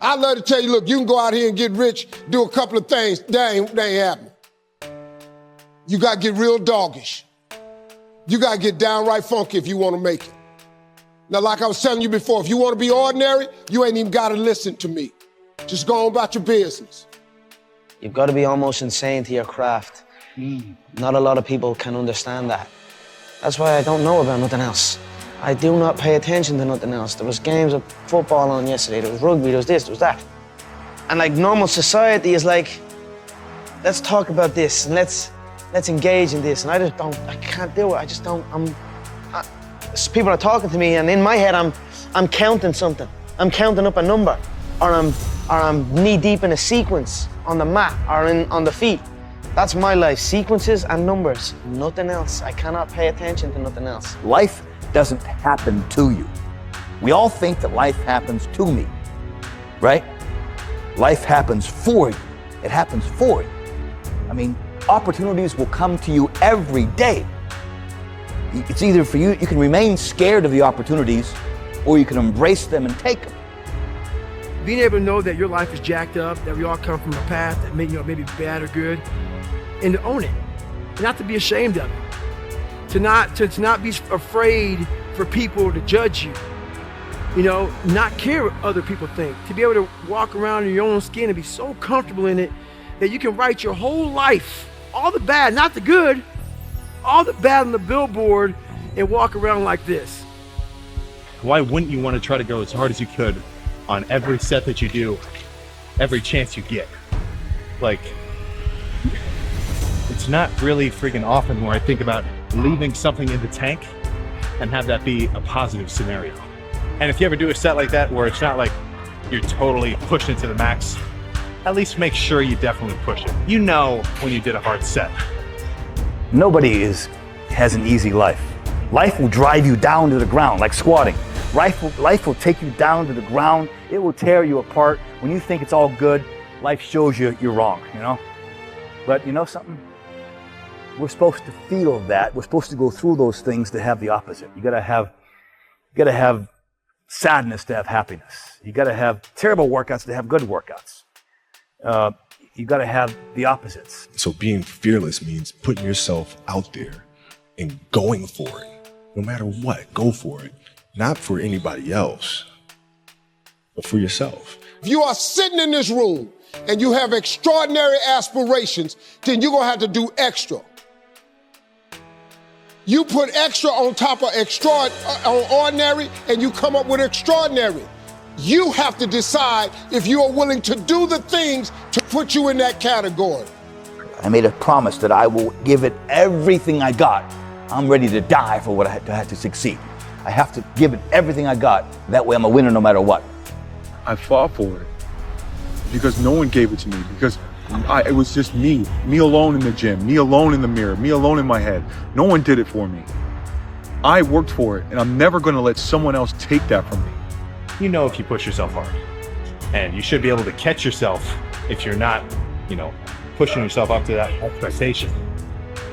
I love to tell you, look, you can go out here and get rich, do a couple of things. That ain't happening. You got to get real doggish. You got to get downright funky if you want to make it. Now, like I was telling you before, if you want to be ordinary, you ain't even got to listen to me. Just go on about your business. You've got to be almost insane to your craft. Not a lot of people can understand that. That's why I don't know about nothing else. I do not pay attention to nothing else. There was games of football on yesterday, there was rugby, there was this, there was that. And like normal society is like, let's talk about this and let's engage in this. And I can't do it. I just don't, people are talking to me and in my head I'm counting something. I'm counting up a number or I'm knee deep in a sequence on the mat or on the feet. That's my life, sequences and numbers, nothing else. I cannot pay attention to nothing else. Life doesn't happen to you. We all think that life happens to me, right? Life happens for you. It happens for you. I mean, opportunities will come to you every day. It's either for you, you can remain scared of the opportunities or you can embrace them and take them. Being able to know that your life is jacked up, that we all come from a path that maybe bad or good, and to own it, and not to be ashamed of it, to not be afraid for people to judge you, not care what other people think, to be able to walk around in your own skin and be so comfortable in it that you can write your whole life, all the bad, not the good, all the bad on the billboard and walk around like this. Why wouldn't you want to try to go as hard as you could on every set that you do, every chance you get? Like, it's not really freaking often where I think about leaving something in the tank and have that be a positive scenario. And if you ever do a set like that where it's not like you're totally pushed into the max, at least make sure you definitely push it. You know when you did a hard set. Nobody has an easy life. Life will drive you down to the ground, like squatting. Life will take you down to the ground. It will tear you apart. When you think it's all good, life shows you you're wrong, But you know something? We're supposed to feel that. We're supposed to go through those things to have the opposite. You gotta have sadness to have happiness. You gotta have terrible workouts to have good workouts. You gotta have the opposites. So being fearless means putting yourself out there and going for it. No matter what, go for it. Not for anybody else, but for yourself. If you are sitting in this room and you have extraordinary aspirations, then you're gonna have to do extra. You put extra on top of ordinary and you come up with extraordinary. You have to decide if you are willing to do the things to put you in that category. I made a promise that I will give it everything I got. I'm ready to die for what I had to succeed. I have to give it everything I got. That way I'm a winner no matter what. I fought for it because no one gave it to me, because it was just me alone in the gym, me alone in the mirror, me alone in my head. No one did it for me. I worked for it, and I'm never going to let someone else take that from me. You know if you push yourself hard, and you should be able to catch yourself if you're not, pushing yourself up to that expectation.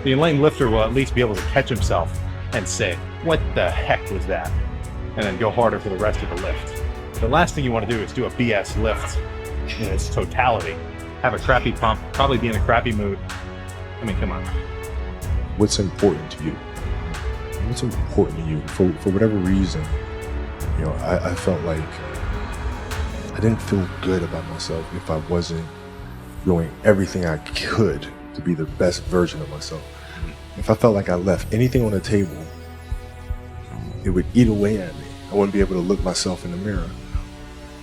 The enlightened lifter will at least be able to catch himself and say, what the heck was that? And then go harder for the rest of the lift. The last thing you want to do is do a BS lift in its totality. Have a crappy pump, probably be in a crappy mood. I mean, come on. What's important to you? What's important to you? For whatever reason, I felt like I didn't feel good about myself if I wasn't doing everything I could to be the best version of myself. If I felt like I left anything on the table, it would eat away at me. I wouldn't be able to look myself in the mirror.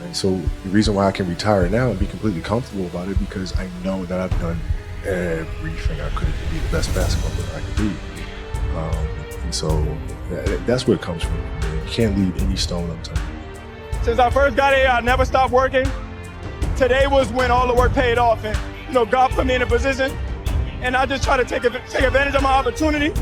And so the reason why I can retire now and be completely comfortable about it, because I know that I've done everything I could to be the best basketball player I could be. And so that's where it comes from. You can't leave any stone unturned. Since I first got here, I never stopped working. Today was when all the work paid off, and God put me in a position, and I just try to take advantage of my opportunity